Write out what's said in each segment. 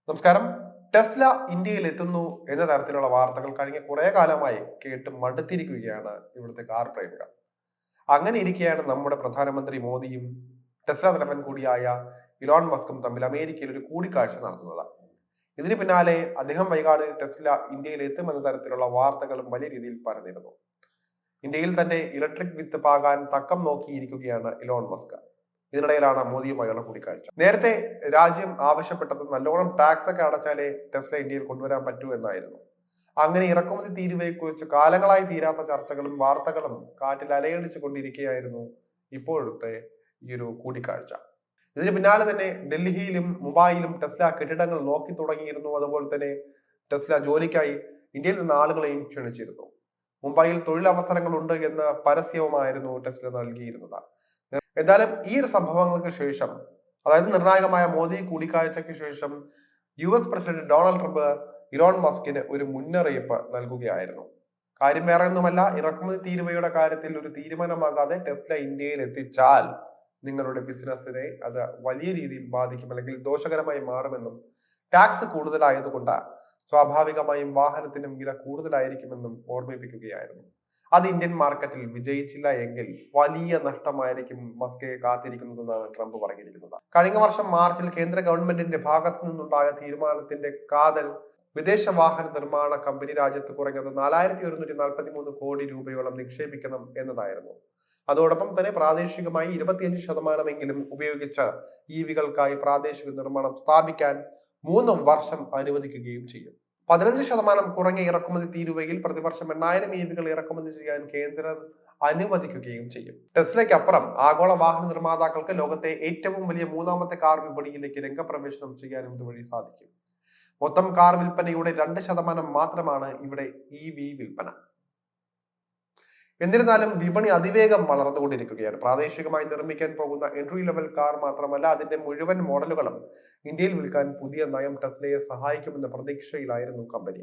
നമസ്കാരം. ടെസ്ല ഇന്ത്യയിൽ എത്തുന്നു എന്ന തരത്തിലുള്ള വാർത്തകൾ കഴിഞ്ഞ കുറെ കാലമായി കേട്ട് മടുത്തിരിക്കുകയാണ് ഇവിടുത്തെ കാർ പ്രേമികൾ. അങ്ങനെ ഇരിക്കെയാണ് നമ്മുടെ പ്രധാനമന്ത്രി മോദിയും ടെസ്ല തലവൻ കൂടിയായ ഇലോൺ മസ്കും തമ്മിൽ അമേരിക്കയിൽ ഒരു കൂടിക്കാഴ്ച നടത്തുന്നത്. ഇതിന് പിന്നാലെ അദ്ദേഹം വൈകാതെ ടെസ്ല ഇന്ത്യയിൽ എത്തുമെന്ന തരത്തിലുള്ള വാർത്തകളും വലിയ രീതിയിൽ പരന്നിരുന്നു. ഇന്ത്യയിൽ തന്റെ ഇലക്ട്രിക് വിത്ത് പാകാൻ തക്കം നോക്കിയിരിക്കുകയാണ് ഇലോൺ മസ്ക്. ഇതിനിടയിലാണ് മോദിയുമായുള്ള കൂടിക്കാഴ്ച. നേരത്തെ രാജ്യം ആവശ്യപ്പെട്ടത് നല്ലോണം ടാക്സ് ഒക്കെ അടച്ചാലേ ടെസ്ല ഇന്ത്യയിൽ കൊണ്ടുവരാൻ പറ്റൂ എന്നായിരുന്നു. അങ്ങനെ ഇറക്കുമതി തീരുവയെക്കുറിച്ച് കാലങ്ങളായി തീരാത്ത ചർച്ചകളും വാർത്തകളും കാറ്റിൽ അലയടിച്ചു കൊണ്ടിരിക്കുകയായിരുന്നു ഇപ്പോഴത്തെ ഈ ഒരു കൂടിക്കാഴ്ച. ഇതിന് പിന്നാലെ തന്നെ ഡൽഹിയിലും മുംബൈയിലും ടെസ്ല കെട്ടിടങ്ങൾ നോക്കി തുടങ്ങിയിരുന്നു. അതുപോലെ തന്നെ ടെസ്ല ജോലിക്കായി ഇന്ത്യയിൽ നിന്ന് ആളുകളെയും ക്ഷണിച്ചിരുന്നു. മുംബൈയിൽ തൊഴിലവസരങ്ങൾ ഉണ്ട് എന്ന പരസ്യവുമായിരുന്നു ടെസ്ല നൽകിയിരുന്നത്. എന്തായാലും ഈ ഒരു സംഭവങ്ങൾക്ക് ശേഷം, അതായത് നിർണായകമായ മോദി കൂടിക്കാഴ്ചയ്ക്ക് ശേഷം US president Donald Trump Elon മസ്കിന് ഒരു മുന്നറിയിപ്പ് നൽകുകയായിരുന്നു. കാര്യം വേറെ ഒന്നുമല്ല, ഇറക്കുമതി തീരുവയുടെ കാര്യത്തിൽ ഒരു തീരുമാനമാകാതെ ടെസ്ല ഇന്ത്യയിൽ എത്തിച്ചാൽ നിങ്ങളുടെ ബിസിനസ്സിനെ അത് വലിയ രീതിയിൽ ബാധിക്കും, അല്ലെങ്കിൽ ദോഷകരമായി മാറുമെന്നും ടാക്സ് കൂടുതലായതുകൊണ്ട് സ്വാഭാവികമായും വാഹനത്തിനും വില കൂടുതലായിരിക്കുമെന്നും ഓർമ്മിപ്പിക്കുകയായിരുന്നു. അത് ഇന്ത്യൻ മാർക്കറ്റിൽ വിജയിച്ചില്ല എങ്കിൽ വലിയ നഷ്ടമായിരിക്കും മസ്കയെ കാത്തിരിക്കുന്നതെന്നാണ് ട്രംപ് പറഞ്ഞിരിക്കുന്നത്. കഴിഞ്ഞ വർഷം മാർച്ചിൽ കേന്ദ്ര ഗവൺമെന്റിന്റെ ഭാഗത്തു നിന്നുണ്ടായ തീരുമാനത്തിന്റെ കാതൽ വിദേശ വാഹന നിർമ്മാണ കമ്പനി രാജ്യത്ത് കുറഞ്ഞത് 4143 കോടി രൂപയോളം നിക്ഷേപിക്കണം എന്നതായിരുന്നു. അതോടൊപ്പം തന്നെ പ്രാദേശികമായി 25% ഉപയോഗിച്ച് EVകൾക്കായി പ്രാദേശിക നിർമ്മാണം സ്ഥാപിക്കാൻ 3 വർഷം അനുവദിക്കുകയും ചെയ്യും. 15% കുറഞ്ഞ ഇറക്കുമതി തീരുവയിൽ പ്രതിവർഷം 8000 EVകൾ ഇറക്കുമതി ചെയ്യാൻ കേന്ദ്രം അനുവദിക്കുകയും ചെയ്യും. ടെസ്ലയ്ക്കപ്പുറം ആഗോള വാഹന നിർമ്മാതാക്കൾക്ക് ലോകത്തെ ഏറ്റവും വലിയ മൂന്നാമത്തെ കാർ വിപണിയിലേക്ക് രംഗപ്രവേശനം ചെയ്യാനും ഇതുവഴി സാധിക്കും. മൊത്തം കാർ വിൽപ്പനയുടെ 2% മാത്രമാണ് ഇവിടെ EV വിൽപ്പന. എന്നിരുന്നാലും വിപണി അതിവേഗം വളർന്നുകൊണ്ടിരിക്കുകയാണ്. പ്രാദേശികമായി നിർമ്മിക്കാൻ പോകുന്ന എൻട്രി ലെവൽ കാർ മാത്രമല്ല, അതിന്റെ മുഴുവൻ മോഡലുകളും ഇന്ത്യയിൽ വിൽക്കാൻ പുതിയ നയം ടെസ്ലയെ സഹായിക്കുമെന്ന പ്രതീക്ഷയിലായിരുന്നു കമ്പനി.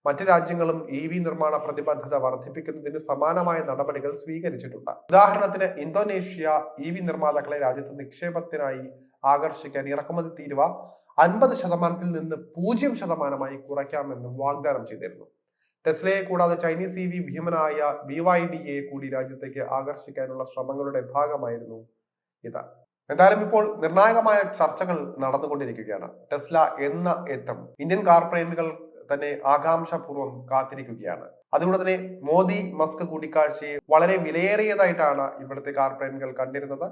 മറ്റ് രാജ്യങ്ങളും EV നിർമ്മാണ പ്രതിബദ്ധത വർദ്ധിപ്പിക്കുന്നതിന് സമാനമായ നടപടികൾ സ്വീകരിച്ചിട്ടുണ്ട്. ഉദാഹരണത്തിന് ഇന്തോനേഷ്യ EV നിർമ്മാതാക്കളെ രാജ്യത്ത് നിക്ഷേപത്തിനായി ആകർഷിക്കാൻ ഇറക്കുമതി തീരുവ 50% നിന്ന് 0% കുറയ്ക്കാമെന്നും വാഗ്ദാനം ചെയ്തിരുന്നു. ടെസ്ലയെ കൂടാതെ ചൈനീസ് EV ഭീമനായ BYD കൂടി രാജ്യത്തേക്ക് ആകർഷിക്കാനുള്ള ശ്രമങ്ങളുടെ ഭാഗമായിരുന്നു ഇത്. എന്തായാലും ഇപ്പോൾ നിർണായകമായ ചർച്ചകൾ നടന്നുകൊണ്ടിരിക്കുകയാണ്. ടെസ്ല എത്തും? ഇന്ത്യൻ കാർ പ്രേമികൾ തന്നെ ആകാംക്ഷാപൂർവ്വം കാത്തിരിക്കുകയാണ്. അതുകൊണ്ട് തന്നെ മോദി മസ്ക് കൂടിക്കാഴ്ചയെ വളരെ വിലയേറിയതായിട്ടാണ് ഇവിടുത്തെ കാർ പ്രേമികൾ കണ്ടിരുന്നത്.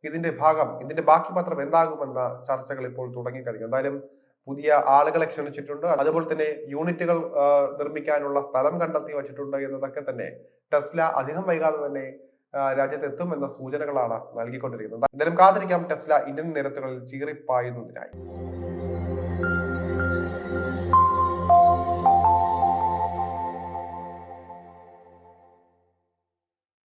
ഇതിന്റെ ബാക്കി പത്രം എന്താകുമെന്ന ചർച്ചകൾ ഇപ്പോൾ തുടങ്ങിക്കഴിഞ്ഞു. എന്തായാലും പുതിയ ആളുകളെ ക്ഷണിച്ചിട്ടുണ്ട്. അതുപോലെ തന്നെ യൂണിറ്റുകൾ നിർമ്മിക്കാനുള്ള സ്ഥലം കണ്ടെത്തി വച്ചിട്ടുണ്ട് എന്നതൊക്കെ തന്നെ ടെസ്ല അധികം വൈകാതെ തന്നെ രാജ്യത്ത് എത്തുമെന്ന സൂചനകളാണ് നൽകിക്കൊണ്ടിരിക്കുന്നത്. എന്തായാലും കാത്തിരിക്കാം ടെസ്ല ഇന്ത്യൻ നിരത്തുകളിൽ ചീറിപ്പായുന്നതിനായി.